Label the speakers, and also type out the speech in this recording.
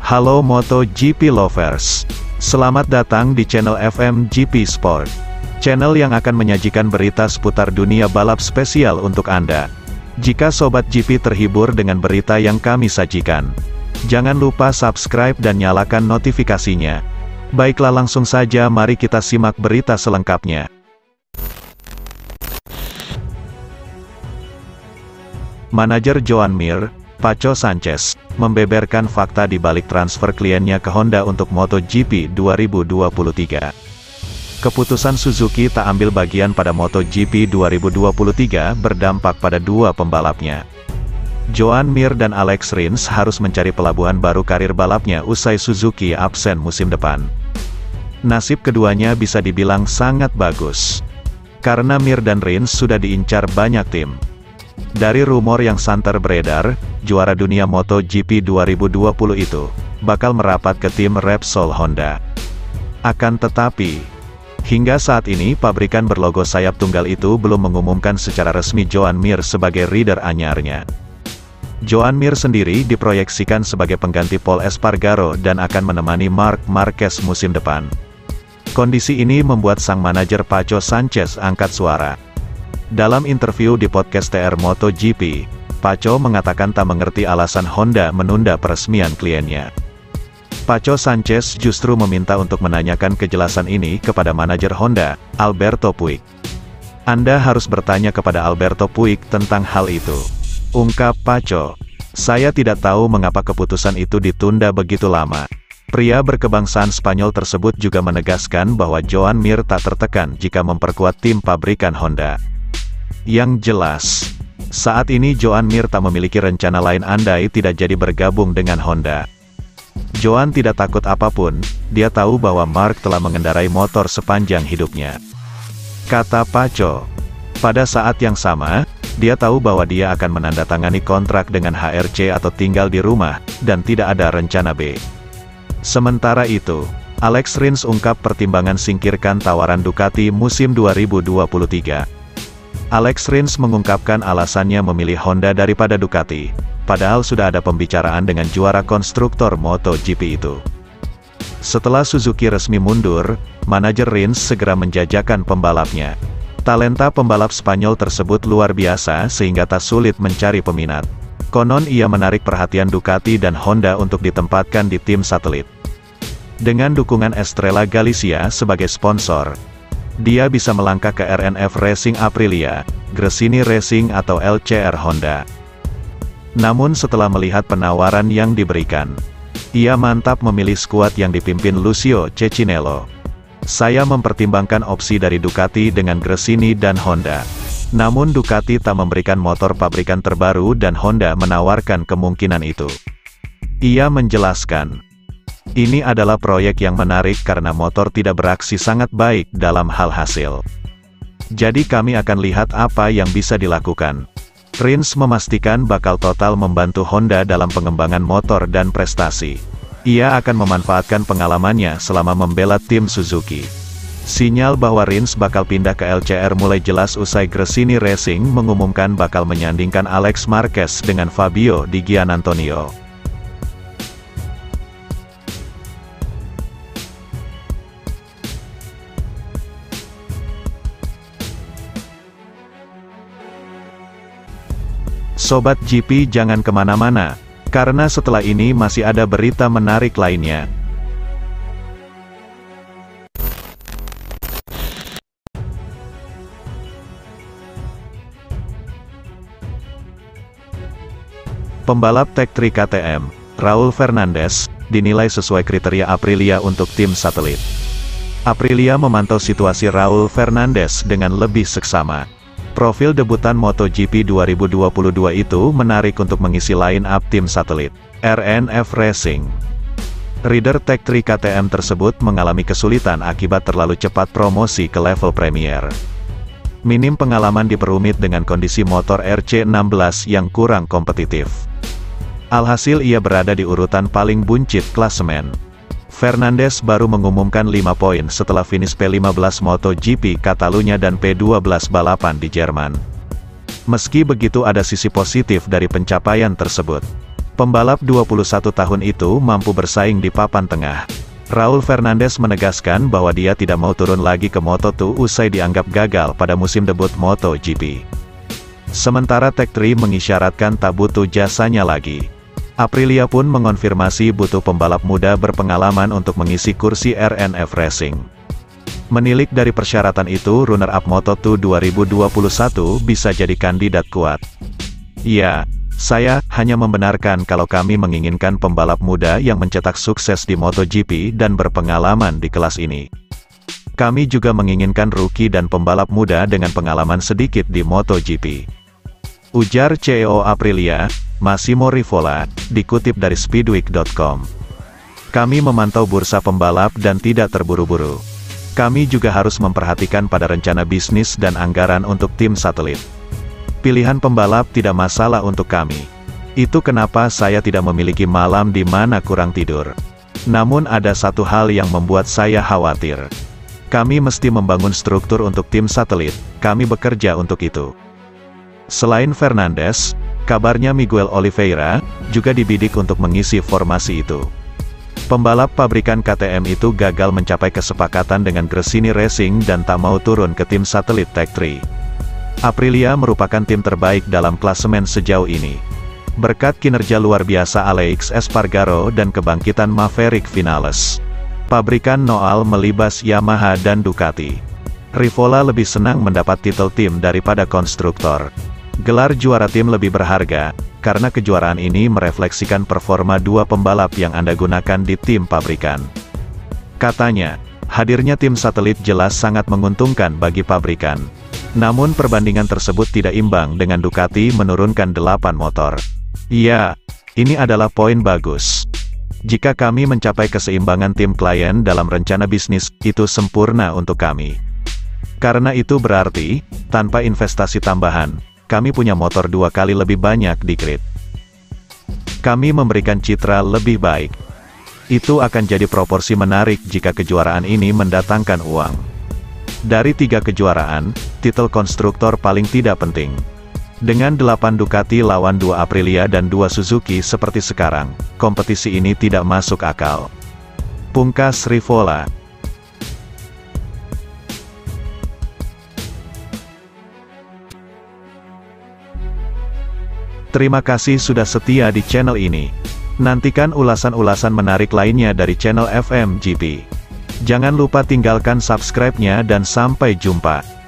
Speaker 1: Halo MotoGP lovers, selamat datang di channel FMGP Sport, channel yang akan menyajikan berita seputar dunia balap spesial untuk Anda. Jika Sobat GP terhibur dengan berita yang kami sajikan, jangan lupa subscribe dan nyalakan notifikasinya. Baiklah, langsung saja mari kita simak berita selengkapnya. Manajer Joan Mir, Paco Sanchez, membeberkan fakta di balik transfer kliennya ke Honda untuk MotoGP 2023. Keputusan Suzuki tak ambil bagian pada MotoGP 2023 berdampak pada dua pembalapnya. Joan Mir dan Alex Rins harus mencari pelabuhan baru karir balapnya usai Suzuki absen musim depan. Nasib keduanya bisa dibilang sangat bagus, karena Mir dan Rins sudah diincar banyak tim. Dari rumor yang santer beredar, juara dunia MotoGP 2020 itu bakal merapat ke tim Repsol Honda. Akan tetapi, hingga saat ini pabrikan berlogo sayap tunggal itu belum mengumumkan secara resmi Joan Mir sebagai rider anyarnya. Joan Mir sendiri diproyeksikan sebagai pengganti Pol Espargaro dan akan menemani Marc Marquez musim depan. Kondisi ini membuat sang manajer Paco Sanchez angkat suara. Dalam interview di podcast TR MotoGP, Paco mengatakan tak mengerti alasan Honda menunda peresmian kliennya. Paco Sanchez justru meminta untuk menanyakan kejelasan ini kepada manajer Honda, Alberto Puig. Anda harus bertanya kepada Alberto Puig tentang hal itu, ungkap Paco. Saya tidak tahu mengapa keputusan itu ditunda begitu lama. Pria berkebangsaan Spanyol tersebut juga menegaskan bahwa Joan Mir tak tertekan jika memperkuat tim pabrikan Honda. Yang jelas, saat ini Joan Mir tak memiliki rencana lain andai tidak jadi bergabung dengan Honda. Joan tidak takut apapun, dia tahu bahwa Marc telah mengendarai motor sepanjang hidupnya, kata Paco. Pada saat yang sama, dia tahu bahwa dia akan menandatangani kontrak dengan HRC atau tinggal di rumah, dan tidak ada rencana B. Sementara itu, Alex Rins ungkap pertimbangan singkirkan tawaran Ducati musim 2023. Alex Rins mengungkapkan alasannya memilih Honda daripada Ducati, padahal sudah ada pembicaraan dengan juara konstruktor MotoGP itu. Setelah Suzuki resmi mundur, manajer Rins segera menjajakan pembalapnya. Talenta pembalap Spanyol tersebut luar biasa sehingga tak sulit mencari peminat. Konon ia menarik perhatian Ducati dan Honda untuk ditempatkan di tim satelit. Dengan dukungan Estrella Galicia sebagai sponsor, dia bisa melangkah ke RNF Racing Aprilia, Gresini Racing atau LCR Honda. Namun setelah melihat penawaran yang diberikan, ia mantap memilih skuad yang dipimpin Lucio Cecchinello. Saya mempertimbangkan opsi dari Ducati dengan Gresini dan Honda. Namun Ducati tak memberikan motor pabrikan terbaru dan Honda menawarkan kemungkinan itu. Ia menjelaskan, ini adalah proyek yang menarik karena motor tidak beraksi sangat baik dalam hal hasil. Jadi kami akan lihat apa yang bisa dilakukan. Rins memastikan bakal total membantu Honda dalam pengembangan motor dan prestasi. Ia akan memanfaatkan pengalamannya selama membela tim Suzuki. Sinyal bahwa Rins bakal pindah ke LCR mulai jelas usai Gresini Racing mengumumkan bakal menyandingkan Alex Marquez dengan Fabio Di Giannantonio. Sobat GP jangan kemana-mana, karena setelah ini masih ada berita menarik lainnya. Pembalap Tech3 KTM, Raul Fernandez, dinilai sesuai kriteria Aprilia untuk tim satelit. Aprilia memantau situasi Raul Fernandez dengan lebih seksama. Profil debutan MotoGP 2022 itu menarik untuk mengisi line-up tim satelit, RNF Racing. Rider Tech3 KTM tersebut mengalami kesulitan akibat terlalu cepat promosi ke level Premier. Minim pengalaman diperumit dengan kondisi motor RC16 yang kurang kompetitif. Alhasil ia berada di urutan paling buncit klasemen. Fernandez baru mengumumkan 5 poin setelah finish P15 MotoGP Catalunya dan P12 balapan di Jerman. Meski begitu ada sisi positif dari pencapaian tersebut. Pembalap 21 tahun itu mampu bersaing di papan tengah. Raul Fernandez menegaskan bahwa dia tidak mau turun lagi ke Moto2 usai dianggap gagal pada musim debut MotoGP. Sementara Tech3 mengisyaratkan tak butuh jasanya lagi. Aprilia pun mengonfirmasi butuh pembalap muda berpengalaman untuk mengisi kursi RNF Racing. Menilik dari persyaratan itu, runner-up Moto2 2021 bisa jadi kandidat kuat. Ya, saya hanya membenarkan kalau kami menginginkan pembalap muda yang mencetak sukses di MotoGP dan berpengalaman di kelas ini. Kami juga menginginkan rookie dan pembalap muda dengan pengalaman sedikit di MotoGP. Ujar CEO Aprilia, Massimo Rivola, dikutip dari Speedweek.com. Kami memantau bursa pembalap dan tidak terburu-buru. Kami juga harus memperhatikan pada rencana bisnis dan anggaran untuk tim satelit. Pilihan pembalap tidak masalah untuk kami. Itu kenapa saya tidak memiliki malam di mana kurang tidur. Namun ada satu hal yang membuat saya khawatir. Kami mesti membangun struktur untuk tim satelit, kami bekerja untuk itu. Selain Fernandez, kabarnya Miguel Oliveira juga dibidik untuk mengisi formasi itu. Pembalap pabrikan KTM itu gagal mencapai kesepakatan dengan Gresini Racing dan tak mau turun ke tim satelit Tech3. Aprilia merupakan tim terbaik dalam klasemen sejauh ini. Berkat kinerja luar biasa Aleix Espargaro dan kebangkitan Maverick Vinales, pabrikan Noal melibas Yamaha dan Ducati. Rivola lebih senang mendapat titel tim daripada konstruktor. Gelar juara tim lebih berharga, karena kejuaraan ini merefleksikan performa dua pembalap yang Anda gunakan di tim pabrikan. Katanya, hadirnya tim satelit jelas sangat menguntungkan bagi pabrikan. Namun perbandingan tersebut tidak imbang dengan Ducati menurunkan 8 motor. Ya, ini adalah poin bagus. Jika kami mencapai keseimbangan tim klien dalam rencana bisnis, itu sempurna untuk kami. Karena itu berarti, tanpa investasi tambahan, kami punya motor 2 kali lebih banyak di grid. Kami memberikan citra lebih baik. Itu akan jadi proporsi menarik jika kejuaraan ini mendatangkan uang. Dari 3 kejuaraan, titel konstruktor paling tidak penting. Dengan 8 Ducati lawan 2 Aprilia dan 2 Suzuki seperti sekarang, kompetisi ini tidak masuk akal. Pungkas Rivola. Terima kasih sudah setia di channel ini. Nantikan ulasan-ulasan menarik lainnya dari channel FMGP. Jangan lupa tinggalkan subscribe-nya dan sampai jumpa.